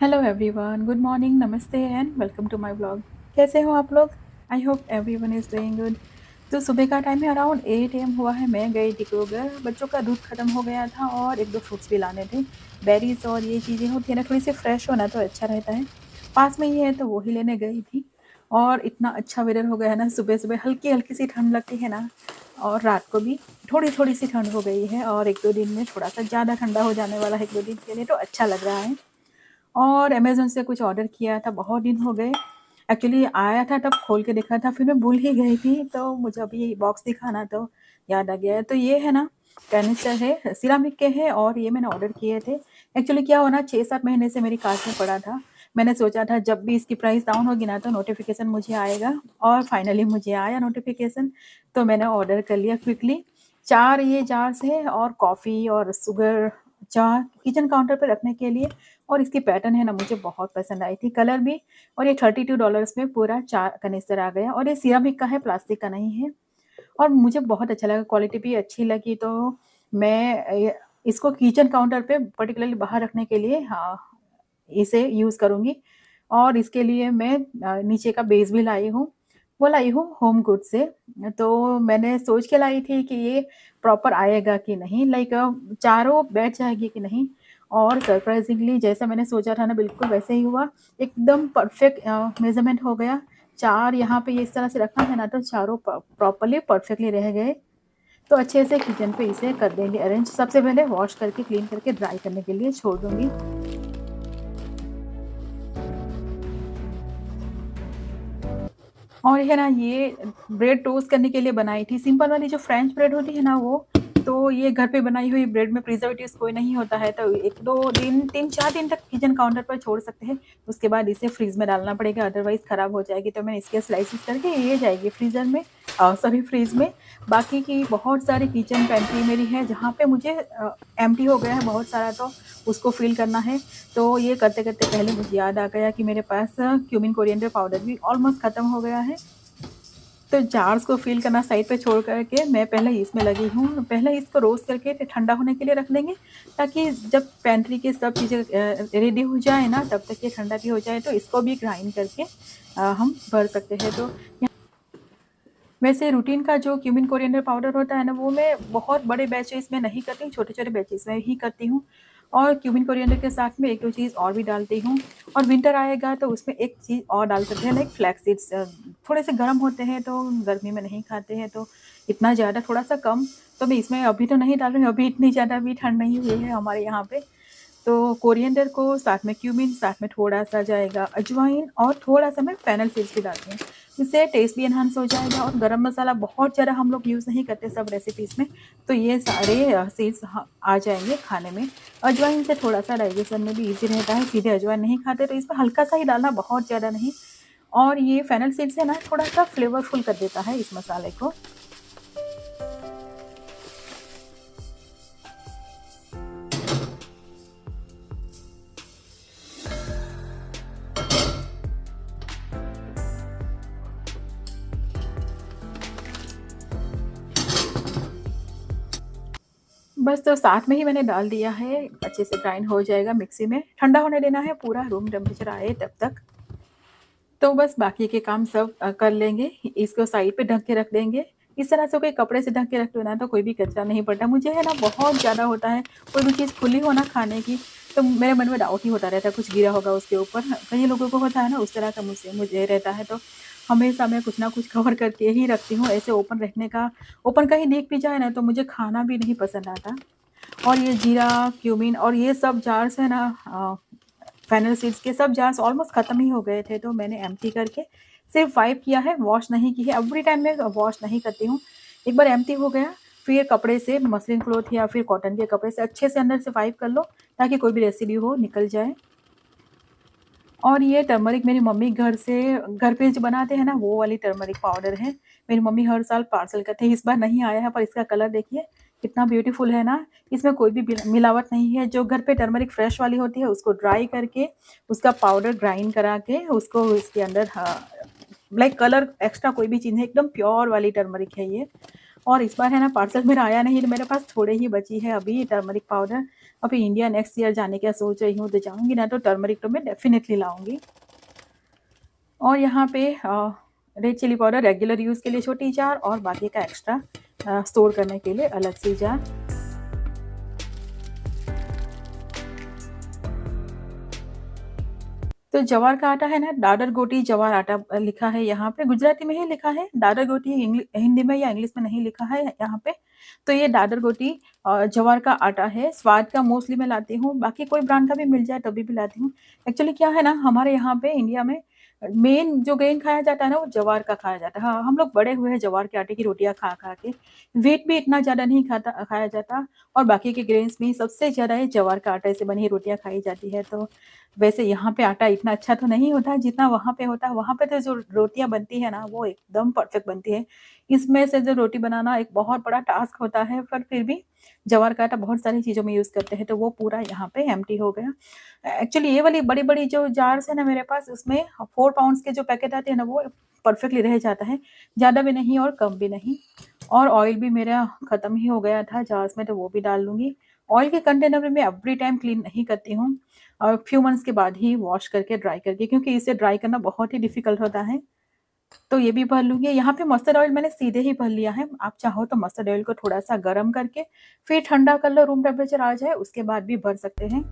Hello everyone, good morning, नमस्ते and welcome to my blog. कैसे हो आप लोग? I hope everyone is doing good. तो सुबह का टाइम है, अराउंड 8 AM हुआ है। मैं गई थी क्रोगर, बच्चों का दूध खत्म हो गया था और एक दो फ्रूट्स भी लाने थे। बेरीज और ये चीज़ें होती है ना, थोड़ी सी फ्रेश होना तो अच्छा रहता है। पास में ही है तो वही लेने गई थी। और इतना अच्छा वेदर हो गया है ना, सुबह सुबह हल्की हल्की सी ठंड लगती है ना। और रात को भी थोड़ी थोड़ी सी ठंड हो गई है और एक दो दिन में थोड़ा सा ज़्यादा ठंडा हो जाने वाला है, एक दो दिन के लिए, तो अच्छा लग रहा है। और अमेज़न से कुछ ऑर्डर किया था, बहुत दिन हो गए। एक्चुअली आया था तब खोल के देखा था, फिर मैं भूल ही गई थी, तो मुझे अभी बॉक्स दिखा ना तो याद आ गया है। तो ये है ना, कैनिस्टर है, सिरामिक के हैं और ये मैंने ऑर्डर किए थे। एक्चुअली क्या हुआ ना, 6-7 महीने से मेरी कार्ट में पड़ा था। मैंने सोचा था जब भी इसकी प्राइस डाउन होगी ना तो नोटिफ़िकेशन मुझे आएगा, और फाइनली मुझे आया नोटिफ़िकेशन। तो मैंने ऑर्डर कर लिया क्विकली। 4 ये जार्स है और कॉफ़ी और शुगर, चाह किचन काउंटर पे रखने के लिए। और इसकी पैटर्न है ना, मुझे बहुत पसंद आई थी, कलर भी। और ये $32 में पूरा 4 कनिस्टर आ गया, और ये सिरामिक का है, प्लास्टिक का नहीं है। और मुझे बहुत अच्छा लगा, क्वालिटी भी अच्छी लगी, तो मैं इसको किचन काउंटर पे पर्टिकुलरली बाहर रखने के लिए, हाँ, इसे यूज़ करूँगी। और इसके लिए मैं नीचे का बेस भी लाई हूँ, वो लाई हूँ होम गुड से। तो मैंने सोच के लाई थी कि ये प्रॉपर आएगा कि नहीं, लाइक चारों बैठ जाएगी कि नहीं। और सरप्राइजिंगली जैसा मैंने सोचा था ना, बिल्कुल वैसे ही हुआ। एकदम परफेक्ट मेज़रमेंट हो गया। 4 यहाँ पे ये इस तरह से रखा है ना, तो चारों प्रॉपर्ली परफेक्टली रह गए। तो अच्छे से किचन पे इसे कर देंगे अरेंज। सबसे पहले वॉश करके क्लीन करके ड्राई करने के लिए छोड़ दूँगी। और है ना, ये ब्रेड टोस्ट करने के लिए बनाई थी, सिंपल वाली जो फ्रेंच ब्रेड होती है ना वो। तो ये घर पे बनाई हुई ब्रेड में प्रिजर्वेटिव्स कोई नहीं होता है, तो 1-2 दिन, 3-4 दिन तक किचन काउंटर पर छोड़ सकते हैं। उसके बाद इसे फ्रीज़ में डालना पड़ेगा, अदरवाइज़ ख़राब हो जाएगी। तो मैंने इसके स्लाइसेस करके ये जाएगी फ्रीज़र में, सॉरी फ्रीज़ में। बाकी की बहुत सारी किचन पेंट्री मेरी है, जहाँ पे मुझे एम्प्टी हो गया है बहुत सारा, तो उसको फ़िल करना है। तो ये करते-करते पहले मुझे याद आ गया कि मेरे पास क्यूमिन कोरिएंडर पाउडर भी ऑलमोस्ट ख़त्म हो गया है। तो जार्स को फ़िल करना साइड पे छोड़ कर के मैं पहले इसमें लगी हूँ। पहले इसको रोस्ट करके ठंडा होने के लिए रख देंगे, ताकि जब पेंट्री की सब चीज़ें रेडी हो जाए ना, तब तक ये ठंडा भी हो जाए, तो इसको भी ग्राइंड करके हम भर सकते हैं। तो वैसे रूटीन का जो क्यूमिन कोरिएंडर पाउडर होता है ना, वो मैं बहुत बड़े बैचेज़ में नहीं करती हूँ, छोटे-छोटे बैचेज़ में ही करती हूँ। और क्यूमिन कोरिएंडर के साथ में 1-2 चीज़ और भी डालती हूँ। और विंटर आएगा तो उसमें एक चीज़ और डाल सकते हैं, लाइक फ्लैक्स सीड्स। थोड़े से गर्म होते हैं तो गर्मी में नहीं खाते हैं, तो इतना ज़्यादा, थोड़ा-सा कम। तो मैं इसमें अभी तो नहीं डाल रही हूँ, अभी इतनी ज़्यादा भी ठंड नहीं हुई है हमारे यहाँ पे। तो कोरिएंडर को साथ में क्यूमिन, साथ में थोड़ा-सा जाएगा अजवाइन, और थोड़ा-सा मैं फेनल सीड्स भी डालती हूँ। इससे टेस्ट भी एनहांस हो जाएगा, और गरम मसाला बहुत ज़्यादा हम लोग यूज़ नहीं करते सब रेसिपीज़ में, तो ये सारे सीड्स ह आ जाएँगे खाने में। अजवाइन से थोड़ा-सा डाइजेशन में भी ईज़ी रहता है, सीधे अजवाइन नहीं खाते, तो इसमें हल्का-सा ही डालना, बहुत ज़्यादा नहीं। और ये फेनल सीड्स है ना, थोड़ा-सा फ्लेवरफुल कर देता है इस मसाले को। बस तो साथ में ही मैंने डाल दिया है, अच्छे से ग्राइंड हो जाएगा मिक्सी में, ठंडा होने देना है, पूरा रूम टेम्परेचर आए तब तक। तो बस बाकी के काम सब कर लेंगे, इसको साइड पे ढक के रख देंगे। इस तरह से कोई कपड़े से ढक के रख दो ना, तो कोई भी कचरा नहीं पड़ता। मुझे है ना, बहुत ज़्यादा होता है, कोई भी चीज़ खुली हो ना खाने की, तो मेरे मन में डाउट ही होता रहता है, कुछ गिरा होगा उसके ऊपर। कई लोगों को होता है ना, उस तरह का मुझसे मुझे रहता है, तो हमेशा मैं कुछ ना कुछ कवर करके ही रखती हूँ। ऐसे ओपन रखने का, ओपन कहीं दिख भी जाए ना, तो मुझे खाना भी नहीं पसंद आता। और ये जीरा, क्यूमीन और ये सब जार्स है ना, फेनल सीड्स के सब जार्स ऑलमोस्ट ख़त्म ही हो गए थे, तो मैंने एम्प्टी करके सिर्फ वाइप किया है, वॉश नहीं की है। एवरी टाइम मैं वॉश नहीं करती हूँ। एक बार एम्प्टी हो गया, फिर कपड़े से, मसलिन क्लॉथ या फिर कॉटन के कपड़े से अच्छे से अंदर से वाइप कर लो, ताकि कोई भी रेसिड्यू हो निकल जाए। और ये टर्मरिक मेरी मम्मी घर पे जो बनाते हैं ना, वो वाली टर्मरिक पाउडर है। मेरी मम्मी हर साल पार्सल करते हैं, इस बार नहीं आया है, पर इसका कलर देखिए कितना ब्यूटीफुल है ना। इसमें कोई भी मिलावट नहीं है। जो घर पे टर्मरिक फ्रेश वाली होती है, उसको ड्राई करके, उसका पाउडर ग्राइंड करा के, उसको इसके अंदर, हाँ, लाइक कलर एक्स्ट्रा कोई भी चीज़ नहीं, एकदम प्योर वाली टर्मरिक है ये। और इस बार है ना पार्सल मेरा आया नहीं, तो मेरे पास थोड़े ही बची है अभी टर्मरिक पाउडर। अभी इंडिया नेक्स्ट ईयर जाने का सोच रही हूँ, तो जाऊँगी ना तो टर्मरिक तो मैं डेफ़िनेटली लाऊँगी। और यहाँ पे red chilli powder regular use के लिए छोटी जार और बाकी का एक्स्ट्रा स्टोर करने के लिए अलग सी जार। तो जवार का आटा है ना, दादर गोटी जवार आटा लिखा है यहाँ पे, गुजराती में ही लिखा है, दादर गोटी हिंदी में या इंग्लिश में नहीं लिखा है यहाँ पे। तो ये दादर गोटी जवार का आटा है, स्वाद का मोस्टली मैं लाती हूँ, बाकी कोई ब्रांड का भी मिल जाए तभी भी लाती हूँ। एक्चुअली क्या है ना, हमारे यहाँ पे इंडिया में मेन जो ग्रेन खाया जाता है ना, वो जवार का खाया जाता है। हाँ, हम लोग बड़े हुए हैं जवार के आटे की रोटियाँ खा-खा के, व्हीट भी इतना ज़्यादा नहीं खाया जाता और बाकी के ग्रेन्स में सबसे ज़्यादा ये जवार का आटे से बनी रोटियाँ खाई जाती है। तो वैसे यहाँ पे आटा इतना अच्छा तो नहीं होता जितना वहाँ पे होता है। वहाँ पे तो जो रोटियाँ बनती है ना, वो एकदम परफेक्ट बनती है। इसमें से जो रोटी बनाना एक बहुत बड़ा टास्क होता है, पर फिर भी ज्वार का आटा बहुत सारी चीज़ों में यूज़ करते हैं, तो वो पूरा यहाँ पे एम्प्टी हो गया। एक्चुअली ये वाली बड़ी-बड़ी जो जार्स है ना मेरे पास, उसमें 4 पाउंड्स के जो पैकेट आते हैं ना, वो परफेक्टली रह जाता है, ज़्यादा भी नहीं और कम भी नहीं। और ऑयल भी मेरा खत्म ही हो गया था जार्स में, तो वो भी डाल लूँगी। ऑयल के कंटेनर भी मैं एवरी टाइम क्लीन नहीं करती हूँ, और फ्यू मंथ्स के बाद ही वॉश करके ड्राई करके, क्योंकि इसे ड्राई करना बहुत ही डिफ़िकल्ट होता है। तो ये भी भर लूँगी। यहाँ पे मस्टर्ड ऑयल मैंने सीधे ही भर लिया है। आप चाहो तो मस्टर्ड ऑयल को थोड़ा-सा गरम करके फिर ठंडा कर लो, रूम टेम्परेचर आ जाए, उसके बाद भी भर सकते हैं।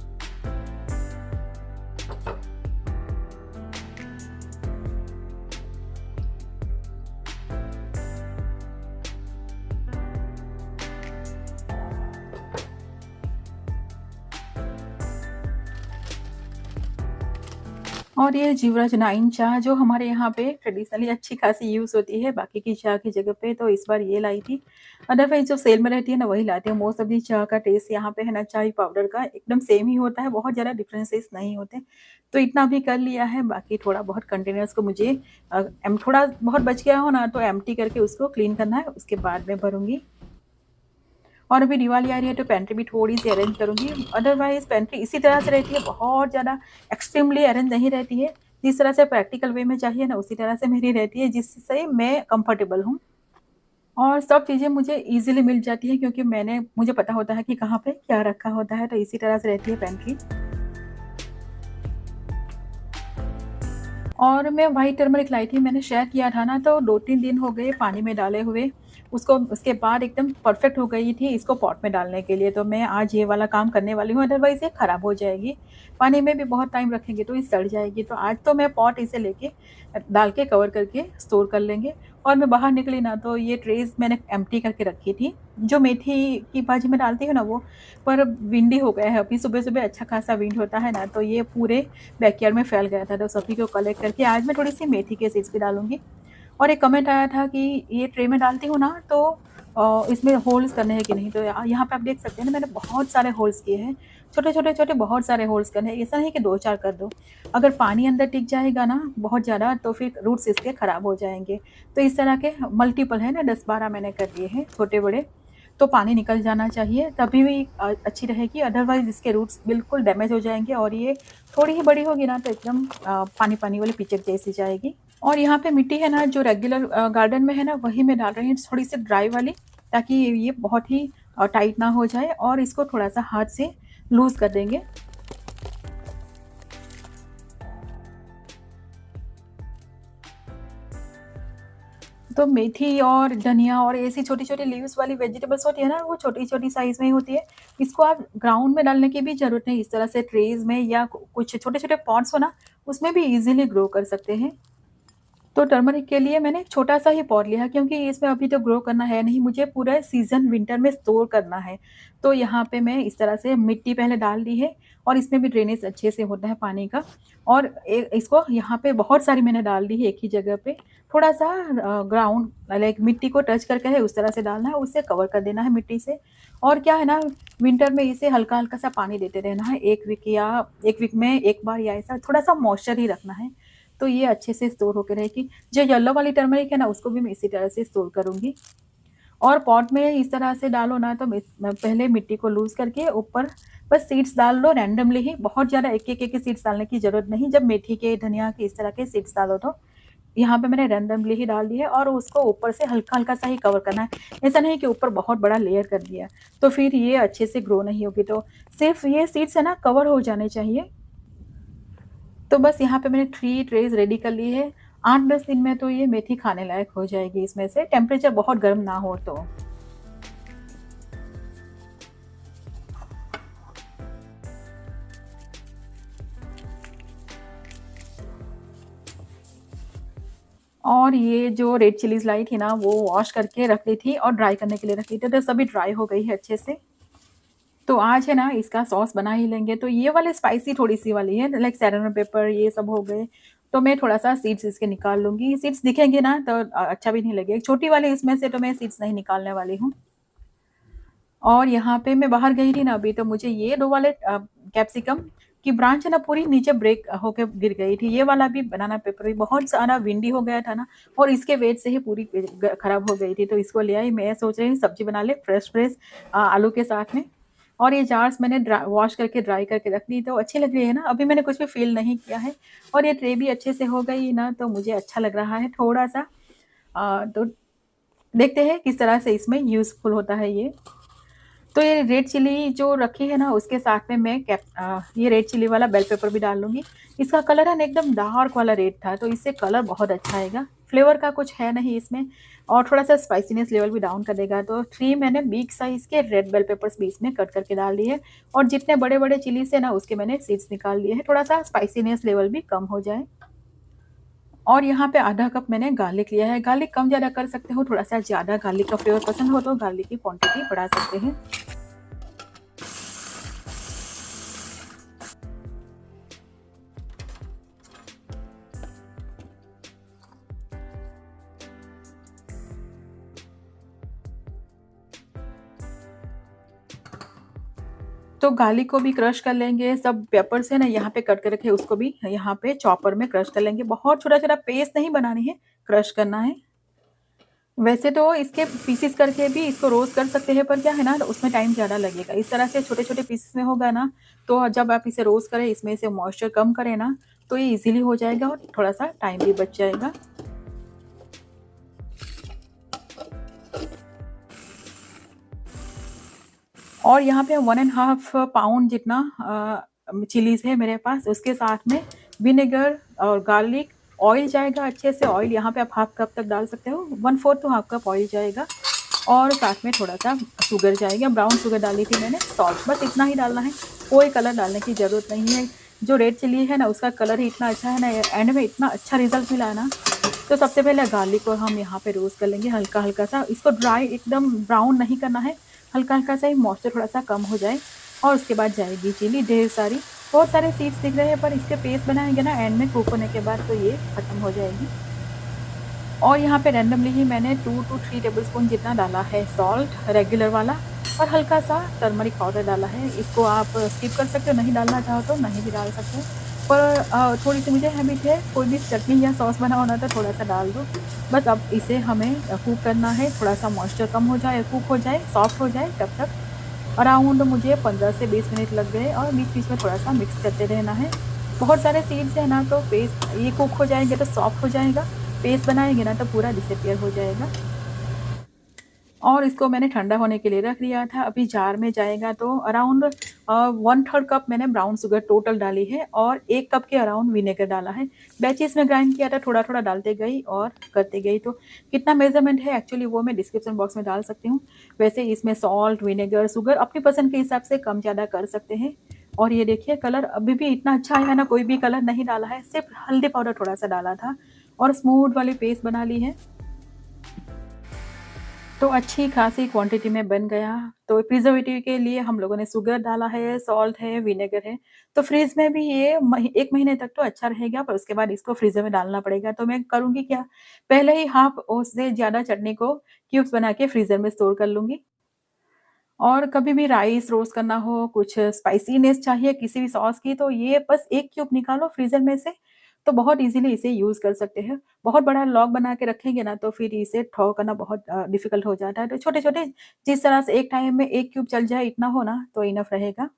और ये जीवराज 9 चाय जो हमारे यहाँ पे ट्रेडिशनली अच्छी खासी यूज़ होती है बाकी की चाय की जगह पे, तो इस बार ये लाई थी। अदरवाइज़ जो सेल में रहती है ना, वही लाती हूँ। मोस्ट ऑफ दी चाय का टेस्ट यहाँ पे है ना, चाय पाउडर का एकदम सेम ही होता है, बहुत ज़्यादा डिफरेंसेस नहीं होते। तो इतना भी कर लिया है, बाकी थोड़ा बहुत कंटेनर्स को मुझे थोड़ा बहुत बच गया हो ना, तो एम्प्टी करके उसको क्लीन करना है, उसके बाद में भरूँगी। और अभी दिवाली आ रही है, तो पेंट्री भी थोड़ी-सी अरेंज करूँगी। अदरवाइज़ पेंट्री इसी तरह से रहती है, बहुत ज़्यादा एक्सट्रीमली अरेंज नहीं रहती है। जिस तरह से प्रैक्टिकल वे में चाहिए ना, उसी तरह से मेरी रहती है, जिससे मैं कंफर्टेबल हूँ। और सब चीज़ें मुझे ईज़िली मिल जाती हैं, क्योंकि मुझे पता होता है कि कहाँ पे क्या रखा होता है, तो इसी तरह से रहती है पेंट्री। और मैं व्हाइट टर्मरिक लाई थी, मैंने शेयर किया था ना, तो 2-3 दिन हो गए पानी में डाले हुए। उसको उसके बाद एकदम परफेक्ट हो गई थी इसको पॉट में डालने के लिए, तो मैं आज ये वाला काम करने वाली हूँ, अदरवाइज़ ये खराब हो जाएगी। पानी में भी बहुत टाइम रखेंगे तो ये सड़ जाएगी, तो आज तो मैं पॉट इसे लेके डाल के कवर करके स्टोर कर लेंगे। और मैं बाहर निकली ना, तो ये ट्रेज़ मैंने एम्प्टी करके रखी थी। जो मेथी की भाजी में डालती हूँ ना वो, पर विंडी हो गया है अभी, सुबह-सुबह अच्छा खासा विंड होता है ना, तो ये पूरे बैकयार्ड में फैल गया था, तो सभी को कलेक्ट करके आज मैं थोड़ी-सी मेथी के सीड्स भी डालूँगी। और एक कमेंट आया था कि ये ट्रे में डालती हूँ ना, तो इसमें होल्स करने हैं कि नहीं, तो यहाँ पे आप देख सकते हैं ना, मैंने बहुत सारे होल्स किए हैं। छोटे-छोटे बहुत सारे होल्स करने हैं, ऐसा नहीं कि 2-4 कर दो। अगर पानी अंदर टिक जाएगा ना बहुत ज़्यादा, तो फिर रूट्स इसके खराब हो जाएँगे। तो इस तरह के मल्टीपल है ना, 10-12 मैंने कर दिए हैं छोटे-बड़े। तो पानी निकल जाना चाहिए, तभी भी अच्छी रहेगी, अदरवाइज़ इसके रूट्स बिल्कुल डैमेज हो जाएँगे, और ये थोड़ी ही बड़ी होगी ना, तो एकदम पानी-पानी वाली पिचक जैसी जाएगी। और यहाँ पे मिट्टी है ना, जो रेगुलर गार्डन में है ना, वही मैं डाल रही हूँ, थोड़ी-सी ड्राई वाली, ताकि ये बहुत ही टाइट ना हो जाए, और इसको थोड़ा-सा हाथ से लूज़ कर देंगे। तो मेथी और धनिया और ऐसी छोटी-छोटी लीव्स वाली वेजिटेबल्स होती है ना, वो छोटी-छोटी साइज़ में ही होती है। इसको आप ग्राउंड में डालने की भी ज़रूरत नहीं, इस तरह से ट्रेज़ में या कुछ छोटे-छोटे पॉट्स हो ना, उसमें भी ईज़िली ग्रो कर सकते हैं। तो टर्मरिक के लिए मैंने एक छोटा-सा ही पॉट लिया, क्योंकि इसमें अभी तो ग्रो करना है नहीं, मुझे पूरा सीज़न विंटर में स्टोर करना है। तो यहाँ पे मैं इस तरह से मिट्टी पहले डाल दी है, और इसमें भी ड्रेनेज अच्छे से होता है पानी का। और इसको यहाँ पे बहुत सारी मैंने डाल दी है एक ही जगह पे। थोड़ा-सा ग्राउंड लाइक मिट्टी को टच करके है उस तरह से डालना है, उसे कवर कर देना है मिट्टी से। और क्या है ना, विंटर में इसे हल्का-हल्का सा पानी देते रहना है, 1 वीक में 1 बार, या ऐसा थोड़ा-सा मॉइस्चर ही रखना है। तो ये अच्छे से स्टोर होके रहेगी। जो येलो वाली टर्मरिक है ना, उसको भी मैं इसी तरह से स्टोर करूँगी। और पॉट में इस तरह से डालो ना, तो पहले मिट्टी को लूज़ करके ऊपर बस सीड्स डाल लो रैंडमली ही, बहुत ज़्यादा एक-एक सीड्स डालने की ज़रूरत नहीं। जब मेथी के, धनिया के, इस तरह के सीड्स डालो तो यहाँ पे मैंने रैंडमली ही डाल दिया है और उसको ऊपर से हल्का-हल्का सा ही कवर करना है। ऐसा नहीं कि ऊपर बहुत बड़ा लेयर कर दिया, तो फिर ये अच्छे से ग्रो नहीं होगी। तो सिर्फ़ ये सीड्स है ना कवर हो जाने चाहिए। तो बस यहाँ पे मैंने 3 ट्रेज़ रेडी कर ली है। 8-10 दिन में तो ये मेथी खाने लायक हो जाएगी इसमें से, टेम्परेचर बहुत गर्म ना हो तो। और ये जो रेड चिलीज़ लाई थी ना, वो वॉश करके रख ली थी और ड्राई करने के लिए रख ली थी, तो सभी ड्राई हो गई है अच्छे से। तो आज है ना इसका सॉस बना ही लेंगे। तो ये वाले स्पाइसी थोड़ी-सी वाली है, लाइक सेरेना पेपर ये सब हो गए। तो मैं थोड़ा-सा सीड्स इसके निकाल लूँगी। सीड्स दिखेंगे ना तो अच्छा भी नहीं लगेगा। छोटी वाली इसमें से तो मैं सीड्स नहीं निकालने वाली हूँ। और यहाँ पे मैं बाहर गई थी ना अभी, तो मुझे ये 2 वाले कैप्सिकम की ब्रांच है ना पूरी नीचे ब्रेक होके गिर गई थी। ये वाला भी बनाना पेपर भी बहुत सारा विंडी हो गया था ना, और इसके वेट से ही पूरी खराब हो गई थी, तो इसको ले आई। मैं सोच रही हूँ सब्जी बना ले फ्रेश आलू के साथ में। और ये जार्स मैंने वॉश करके ड्राई करके रख दी, तो अच्छी लग रही है ना, अभी मैंने कुछ भी फील नहीं किया है। और ये ट्रे भी अच्छे से हो गई ना, तो मुझे अच्छा लग रहा है थोड़ा सा। तो देखते हैं किस तरह से इसमें यूजफुल होता है ये। तो ये रेड चिली जो रखी है ना, उसके साथ में मैं ये रेड चिली वाला बेल पेपर भी डाल लूँगी। इसका कलर है ना एकदम डार्क वाला रेड था, तो इससे कलर बहुत अच्छा आएगा। फ्लेवर का कुछ है नहीं इसमें, और थोड़ा-सा स्पाइसीनेस लेवल भी डाउन कर देगा। तो 3 मैंने बिग साइज़ के रेड बेल पेपर्स भी इसमें कट करके डाल दिए, और जितने बड़े-बड़े चिलीज़ है ना, उसके मैंने सीड्स निकाल लिए हैं, थोड़ा-सा स्पाइसीनेस लेवल भी कम हो जाए। और यहाँ पे आधा कप मैंने गार्लिक लिया है। गार्लिक कम ज़्यादा कर सकते हो, थोड़ा-सा ज़्यादा गार्लिक का फ्लेवर पसंद हो तो गार्लिक की क्वांटिटी बढ़ा सकते हैं। तो गार्लिक को भी क्रश कर लेंगे, सब पेपर्स है ना यहाँ पे कट के रखे उसको भी यहाँ पे चॉपर में क्रश कर लेंगे। बहुत छोटा-छोटा पेस्ट नहीं बनानी है, क्रश करना है। वैसे तो इसके पीसेस करके भी इसको रोस्ट कर सकते हैं, पर क्या है ना उसमें टाइम ज़्यादा लगेगा। इस तरह से छोटे-छोटे पीसेस में होगा ना, तो जब आप इसे रोस्ट करें, इसमें से मॉइस्चर कम करें ना, तो ये ईज़िली हो जाएगा और थोड़ा-सा टाइम भी बच जाएगा। और यहाँ पे 1 एंड हाफ पाउंड जितना चिलीज़ है मेरे पास, उसके साथ में विनेगर और गार्लिक, ऑयल जाएगा अच्छे से। ऑयल यहाँ पे आप हाफ कप तक डाल सकते हो, 1/4 टू हाफ कप ऑयल जाएगा, और साथ में थोड़ा-सा शुगर जाएगा। ब्राउन शुगर डाली थी मैंने, सॉल्ट, बस इतना ही डालना है, कोई कलर डालने की ज़रूरत नहीं है। जो रेड चिली है ना, उसका कलर ही इतना अच्छा है ना, एंड में इतना अच्छा रिज़ल्ट मिला है ना। तो सबसे पहले गार्लिक को हम यहाँ पे रोस्ट कर लेंगे हल्का-हल्का सा। इसको ड्राई एकदम ब्राउन नहीं करना है, हल्का-हल्का सा ही मॉइस्चर थोड़ा-सा कम हो जाए, और उसके बाद जाएगी चिली ढेर सारी। बहुत सारे सीड्स दिख रहे हैं, पर इसके पेस्ट बनाएँगे ना एंड में कुक होने के बाद, तो ये खत्म हो जाएगी। और यहाँ पे रैंडमली ही मैंने 2 टू 3 टेबलस्पून जितना डाला है सॉल्ट रेगुलर वाला, और हल्का-सा टर्मरिक पाउडर डाला है। इसको आप स्किप कर सकते हो, नहीं डालना चाहो तो नहीं भी डाल सकते हो। पर थोड़ी-सी मुझे हैबिट है, कोई भी चटनी या सॉस बनाओ ना तो थोड़ा-सा डाल दो। बस अब इसे हमें कुक करना है, थोड़ा-सा मॉइस्चर कम हो जाए, कुक हो जाए, सॉफ्ट हो जाए तब तक। अराउंड मुझे 15 से 20 मिनट लग गए, और बीच-बीच में थोड़ा-सा मिक्स करते रहना है। बहुत सारे सीड्स हैं ना, तो पेस्ट ये कुक हो जाएँगे तो सॉफ्ट हो जाएगा, पेस्ट बनाएँगे ना तो पूरा डिसअपियर हो जाएगा। और इसको मैंने ठंडा होने के लिए रख दिया था। अभी जार में जाएगा, तो अराउंड 1/3 कप मैंने ब्राउन शुगर टोटल डाली है, और 1 कप के अराउंड विनेगर डाला है। बैचेज़ में ग्राइंड किया था, थोड़ा-थोड़ा डालते गई और करते गई, तो कितना मेज़रमेंट है एक्चुअली वो मैं डिस्क्रिप्शन बॉक्स में डाल सकती हूँ। वैसे इसमें सॉल्ट, विनेगर, शुगर अपनी पसंद के हिसाब से कम-ज़्यादा कर सकते हैं। और ये देखिए कलर अभी भी इतना अच्छा आया है ना, कोई भी कलर नहीं डाला है, सिर्फ़ हल्दी पाउडर थोड़ा-सा डाला था, और स्मूथ वाली पेस्ट बना ली है। तो अच्छी खासी क्वांटिटी में बन गया। तो प्रिज़र्वेटिव के लिए हम लोगों ने शुगर डाला है, सॉल्ट है, विनेगर है। तो फ्रिज में भी ये 1 महीने तक तो अच्छा रहेगा, पर उसके बाद इसको फ्रीज़र में डालना पड़ेगा। तो मैं करूँगी क्या, पहले ही हाफ़ उससे ज़्यादा चटनी को क्यूब्स बना के फ्रीज़र में स्टोर कर लूँगी। और कभी भी राइस रोस्ट करना हो, कुछ स्पाइसीनेस चाहिए किसी भी सॉस की, तो ये बस 1 क्यूब निकालो फ्रीज़र में से, तो बहुत ईज़िली इसे यूज़ कर सकते हैं। बहुत बड़ा लॉग बना के रखेंगे ना, तो फिर इसे थ्रो करना बहुत डिफ़िकल्ट हो जाता है। तो छोटे-छोटे जिस तरह से एक टाइम में 1 क्यूब चल जाए, इतना हो ना, तो इनफ रहेगा।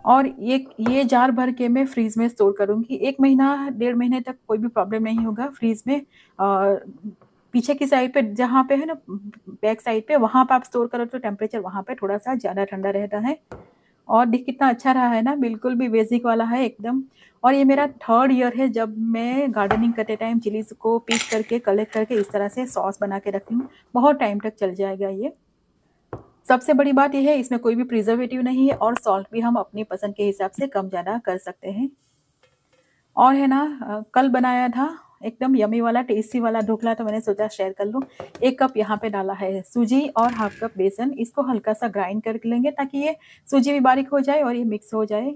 और ये जार भर के मैं फ्रीज़ में स्टोर करूँगी। 1 महीना, डेढ़ महीने तक कोई भी प्रॉब्लम नहीं होगा फ्रीज़ में। पीछे की साइड पे जहाँ पे है ना, बैक साइड पे, वहाँ पे आप स्टोर करो तो टेम्परेचर वहाँ पे थोड़ा-सा ज़्यादा ठंडा रहता है। और देख कितना अच्छा रहा है ना, बिल्कुल भी बेसिक वाला है एकदम। और ये मेरा 3rd ईयर है जब मैं गार्डनिंग करते टाइम चिलीज़ को पिक करके, कलेक्ट करके इस तरह से सॉस बना के रखती हूँ। बहुत टाइम तक चल जाएगा ये। सबसे बड़ी बात ये है, इसमें कोई भी प्रिज़र्वेटिव नहीं है और सॉल्ट भी हम अपनी पसंद के हिसाब से कम-ज़्यादा कर सकते हैं। और है ना, कल बनाया था एकदम यम्मी वाला, टेस्टी वाला ढोकला, तो मैंने सोचा शेयर कर लूँ। 1 कप यहाँ पे डाला है सूजी और हाफ कप बेसन। इसको हल्का-सा ग्राइंड कर लेंगे ताकि ये सूजी भी बारीक हो जाए और ये मिक्स हो जाए।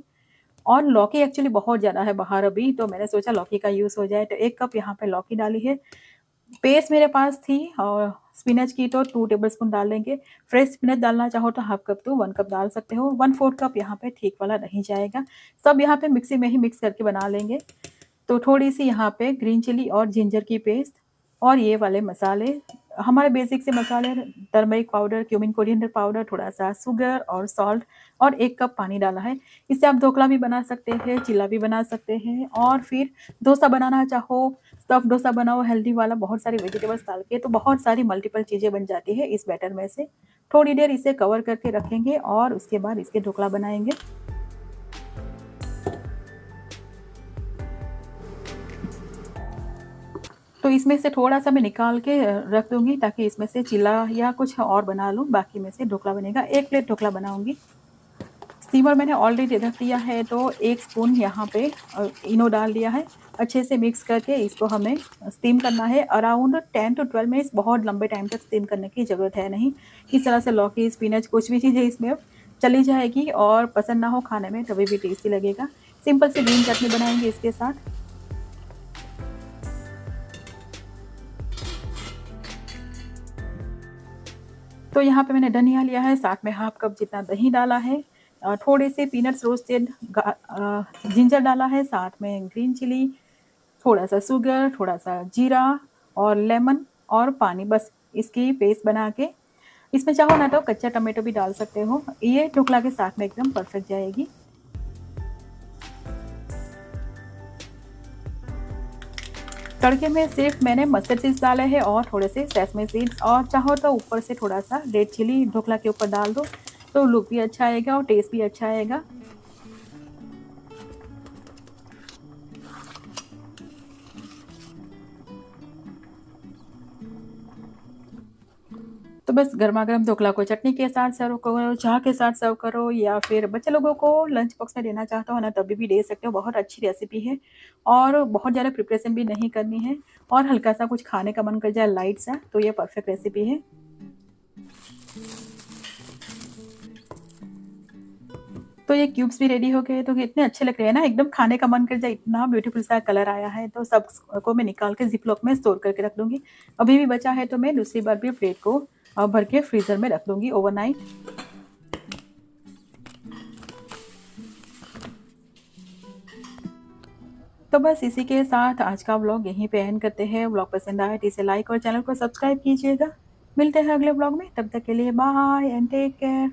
और लौकी एक्चुअली बहुत ज़्यादा है बाहर अभी, तो मैंने सोचा लौकी का यूज़ हो जाए, तो 1 कप यहाँ पे लौकी डाली है। पेस्ट मेरे पास थी और स्पिनच की, तो 2 टेबलस्पून डाल लेंगे। फ्रेश स्पिनच डालना चाहो तो हाफ कप टू 1 कप डाल सकते हो। 1/4 कप यहाँ पे ठीक वाला दही जाएगा। सब यहाँ पे मिक्सी में ही मिक्स करके बना लेंगे। तो थोड़ी-सी यहाँ पे ग्रीन चिली और जिंजर की पेस्ट और ये वाले मसाले, हमारे बेसिक से मसाले, turmeric powder, cumin, coriander powder, थोड़ा-सा शुगर और सॉल्ट और 1 कप पानी डाला है। इससे आप ढोकला भी बना सकते हैं, चिल्ला भी बना सकते हैं और फिर डोसा बनाना चाहो, स्टफ़ डोसा बनाओ हेल्दी वाला, बहुत सारी वेजिटेबल्स डाल के, तो बहुत सारी मल्टीपल चीज़ें बन जाती है इस बैटर में से। थोड़ी देर इसे कवर करके रखेंगे और उसके बाद इसके ढोकला बनाएँगे। तो इसमें से थोड़ा-सा मैं निकाल के रख दूँगी ताकि इसमें से चिल्ला या कुछ और बना लूँ, बाकी में से ढोकला बनेगा। 1 प्लेट ढोकला बनाऊँगी। स्टीमर मैंने ऑलरेडी रख दिया है, तो 1 स्पून यहाँ पे इनो डाल दिया है। अच्छे से मिक्स करके इसको हमें स्टीम करना है अराउंड 10 टू 12 मिनट्स। बहुत लंबे टाइम तक स्टीम करने की ज़रूरत है नहीं। इस तरह से लौकी, स्पिनच, कुछ भी चीज़ है इसमें चली जाएगी और पसंद ना हो खाने में तभी भी टेस्टी लगेगा। सिंपल सी ग्रीन चटनी बनाएँगे इसके साथ। तो यहाँ पे मैंने धनिया लिया है, साथ में हाफ कप जितना दही डाला है, थोड़े से पीनट्स रोस्टेड, जिंजर डाला है, साथ में ग्रीन चिली, थोड़ा-सा शुगर, थोड़ा-सा जीरा और लेमन और पानी, बस इसकी पेस्ट बना के, इसमें चाहो ना तो कच्चा टमाटो भी डाल सकते हो। ये ढोकला के साथ में एकदम परफेक्ट जाएगी। तड़के में सिर्फ मैंने मस्टर्ड सीड्स डाले हैं और थोड़े से सेसमे सीड्स, और चाहो तो ऊपर से थोड़ा-सा रेड चिली ढोकला के ऊपर डाल दो, तो लुक भी अच्छा आएगा और टेस्ट भी अच्छा आएगा। तो बस गरमा-गरम ढोकला को चटनी के साथ सर्व करो, चाह के साथ सर्व करो, या फिर बच्चे लोगों को लंच बॉक्स में देना चाहते हो ना, तभी भी दे सकते हो। बहुत अच्छी रेसिपी है और बहुत ज़्यादा प्रिपरेशन भी नहीं करनी है, और हल्का-सा कुछ खाने का मन कर जाए लाइट सा, तो ये परफेक्ट रेसिपी है। तो ये क्यूब्स भी रेडी हो गए, तो इतने अच्छे लग रहे हैं ना, एकदम खाने का मन कर जाए, इतना ब्यूटीफुल सा कलर आया है। तो सब को मैं निकाल के ज़िप लॉक में स्टोर करके रख दूँगी। अभी भी बचा है तो मैं दूसरी बार भी प्लेट को भर के फ्रीज़र में रख दूँगी ओवरनाइट। तो बस इसी के साथ आज का व्लॉग यहीं पे एंड करते हैं। व्लॉग पसंद आया तो इसे लाइक और चैनल को सब्सक्राइब कीजिएगा। मिलते हैं अगले व्लॉग में, तब तक के लिए बाय एंड टेक केयर।